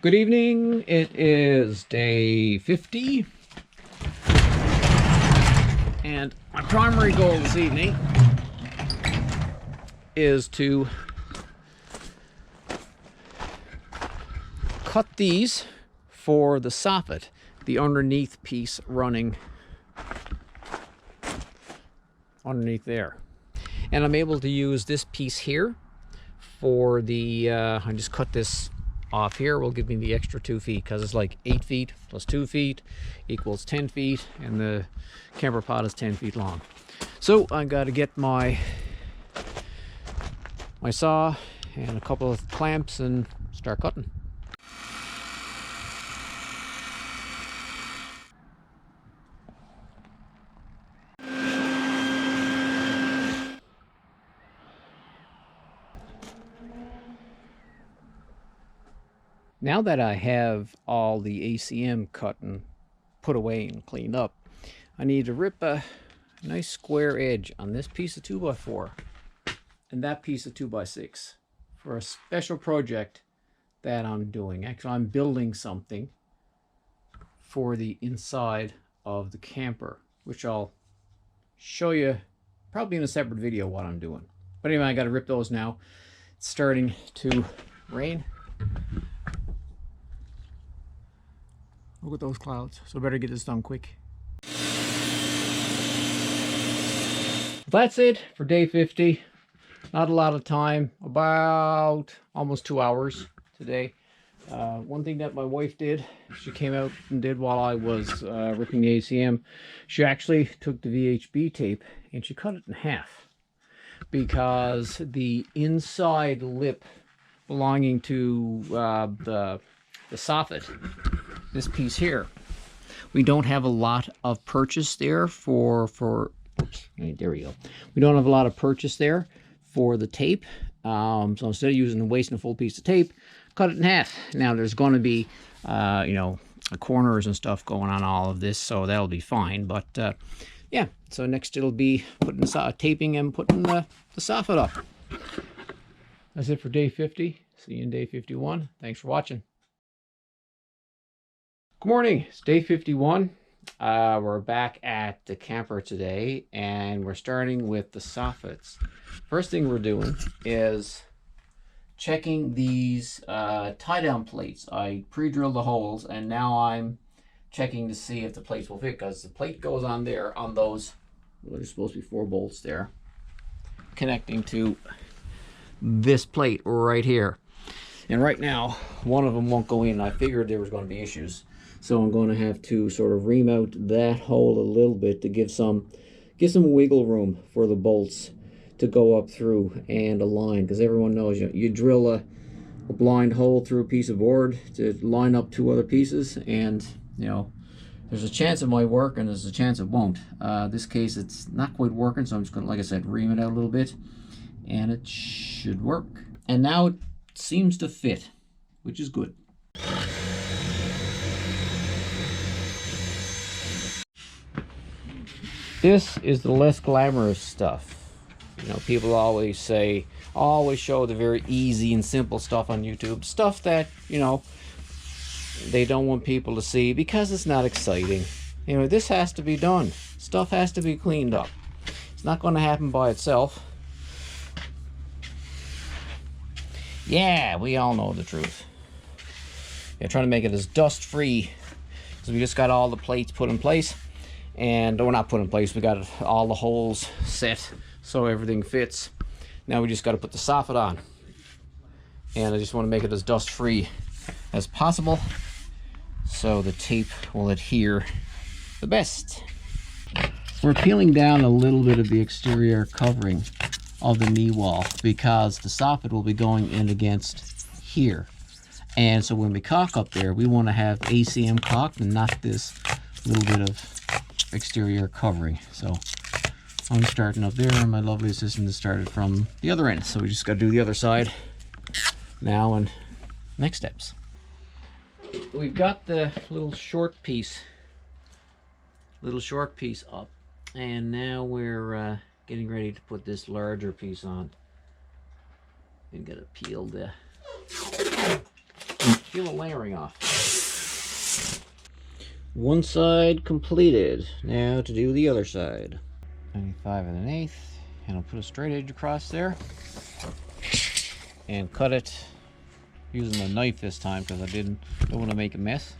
Good evening. It is day 50. And my primary goal this evening is to cut these for the soffit, the underneath piece running underneath there. And I'm able to use this piece here for the, I just cut this off here, will give me the extra 2 feet, because it's like 8 feet plus 2 feet equals 10 feet, and the camper pod is 10 feet long. So I got to get my saw and a couple of clamps and start cutting. Now that I have all the ACM cut and put away and cleaned up, I need to rip a nice square edge on this piece of 2x4 and that piece of 2x6 for a special project that I'm doing. Actually, I'm building something for the inside of the camper, which I'll show you probably in a separate video what I'm doing. But anyway, I got to rip those now. It's starting to rain. Look at those clouds, so better get this done quick. That's it for day 50. Not a lot of time, about almost 2 hours today. One thing that my wife did, she came out and did while I was ripping the ACM, she actually took the VHB tape and she cut it in half, because the inside lip belonging to the soffit, this piece here, we don't have a lot of purchase there for oops, there we go. We don't have a lot of purchase there for the tape. So instead of using and wasting a full piece of tape, cut it in half. Now there's going to be, you know, corners and stuff going on all of this, so that'll be fine. But yeah, so next it'll be putting the taping and putting the soffit up. That's it for day 50. See you in day 51. Thanks for watching. Good morning, it's day 51. We're back at the camper today, and we're starting with the soffits. First thing we're doing is checking these tie-down plates. I pre-drilled the holes, and now I'm checking to see if the plates will fit, because the plate goes on there on those, well, there's supposed to be 4 bolts there connecting to this plate right here. And right now, one of them won't go in. I figured there was going to be issues. So I'm going to have to sort of ream out that hole a little bit to give some wiggle room for the bolts to go up through and align. Because everyone knows you drill a blind hole through a piece of board to line up 2 other pieces, and you know there's a chance it might work and there's a chance it won't. This case it's not quite working, so I'm just going to, like I said, ream it out a little bit, and it should work. And now it seems to fit, which is good. This is the less glamorous stuff. You know, people always say, always show the very easy and simple stuff on YouTube. Stuff that, you know, they don't want people to see because it's not exciting. You know, this has to be done. Stuff has to be cleaned up. It's not going to happen by itself. Yeah, we all know the truth. Yeah, trying to make it as dust-free, because we just got all the plates put in place. And we're not put in place, we got all the holes set so everything fits. Now we just got to put the soffit on, and I just want to make it as dust free as possible so the tape will adhere the best. We're peeling down a little bit of the exterior covering of the knee wall, because the soffit will be going in against here, and so when we caulk up there, we want to have ACM caulk and not this little bit of exterior covering. So I'm starting up there, and my lovely assistant has started from the other end, so we just got to do the other side now and next steps. We've got the little short piece up, and now we're getting ready to put this larger piece on. I'm gonna peel the peel the layering off. One side completed. Now to do the other side. 95 1/8, and I'll put a straight edge across there and cut it using a knife this time because I don't want to make a mess.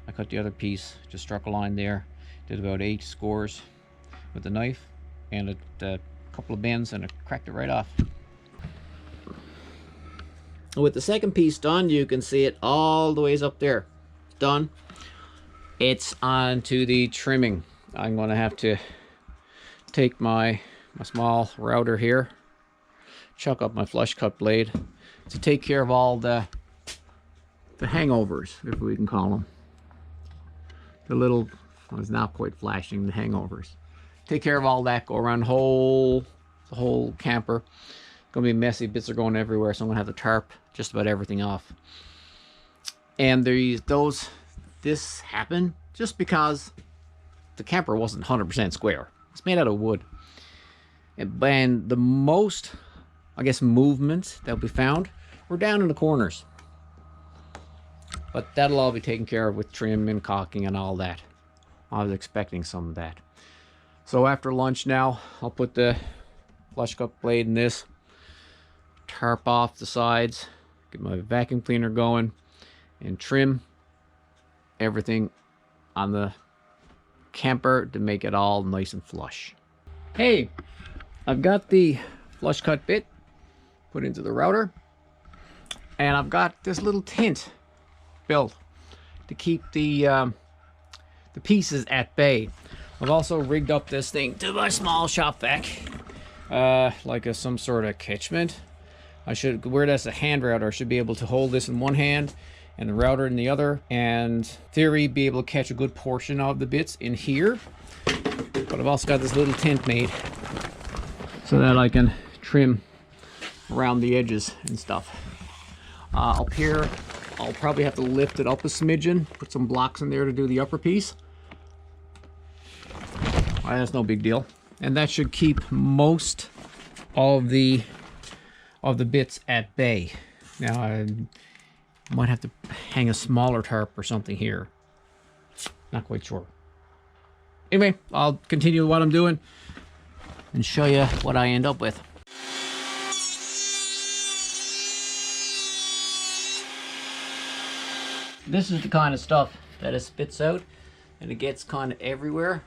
I cut the other piece, just struck a line there, did about 8 scores with the knife, and a couple of bends, and it cracked it right off. With the second piece done, you can see it all the ways up there. Done. It's on to the trimming. I'm going to have to take my small router here, chuck up my flush cut blade to take care of all the hangovers, if we can call them. The little, well, it's not quite flashing, the hangovers. Take care of all that, go around the whole camper. Gonna be messy, bits are going everywhere, so I'm gonna have to tarp just about everything off. And this happened just because the camper wasn't 100% square. It's made out of wood. And the most, I guess, movement that we found were down in the corners. But that'll all be taken care of with trim and caulking and all that. I was expecting some of that. So after lunch now, I'll put the flush cut blade in this, tarp off the sides, get my vacuum cleaner going, and trim everything on the camper to make it all nice and flush. Hey, I've got the flush cut bit put into the router, and I've got this little tent built to keep the pieces at bay. I've also rigged up this thing to my small shop vac, like some sort of catchment. I should, where that's a hand router, I should be able to hold this in one hand and the router in the other, and theory be able to catch a good portion of the bits in here. But I've also got this little tent made so that I can trim around the edges and stuff. Up here, I'll probably have to lift it up a smidgen, put some blocks in there to do the upper piece. That's no big deal, and that should keep most of the bits at bay. Now I might have to hang a smaller tarp or something here. Not quite sure. Anyway, I'll continue what I'm doing and show you what I end up with. This is the kind of stuff that it spits out, and it gets kind of everywhere.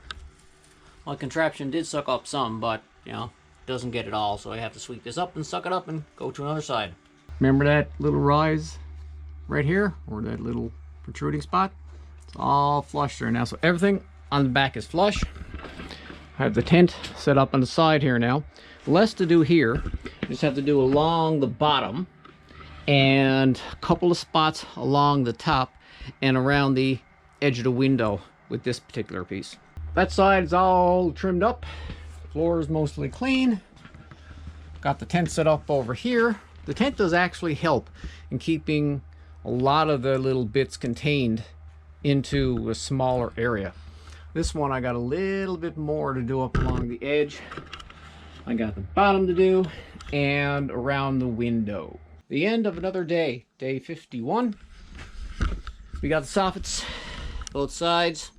My contraption did suck up some, but you know, doesn't get it all, so I have to sweep this up and suck it up and go to another side. Remember that little rise right here, or that little protruding spot? It's all flush there now, so everything on the back is flush. I have the tent set up on the side here now. Less to do here. I just have to do along the bottom and a couple of spots along the top and around the edge of the window with this particular piece. That side is all trimmed up. Floor is mostly clean. Got the tent set up over here. The tent does actually help in keeping a lot of the little bits contained into a smaller area. This one I got a little bit more to do up along the edge. I got the bottom to do and around the window. The end of another day, day 51. We got the soffits, both sides.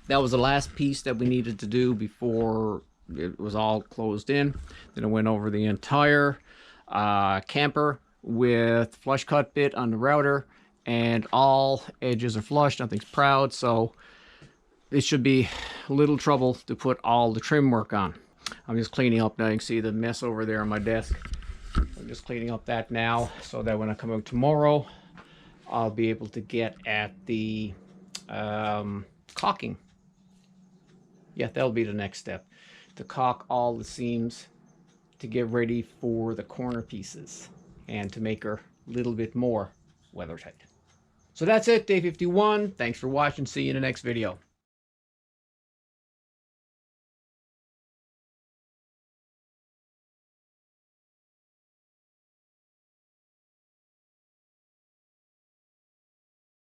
That was the last piece that we needed to do before it was all closed in. Then I went over the entire camper with flush cut bit on the router, and all edges are flush, nothing's proud, so it should be a little trouble to put all the trim work on. I'm just cleaning up now. You can see the mess over there on my desk. I'm just cleaning up that now so that when I come out tomorrow, I'll be able to get at the caulking. Yeah, that'll be the next step, to caulk all the seams to get ready for the corner pieces and to make her a little bit more weather tight. So that's it, day 51. Thanks for watching. See you in the next video.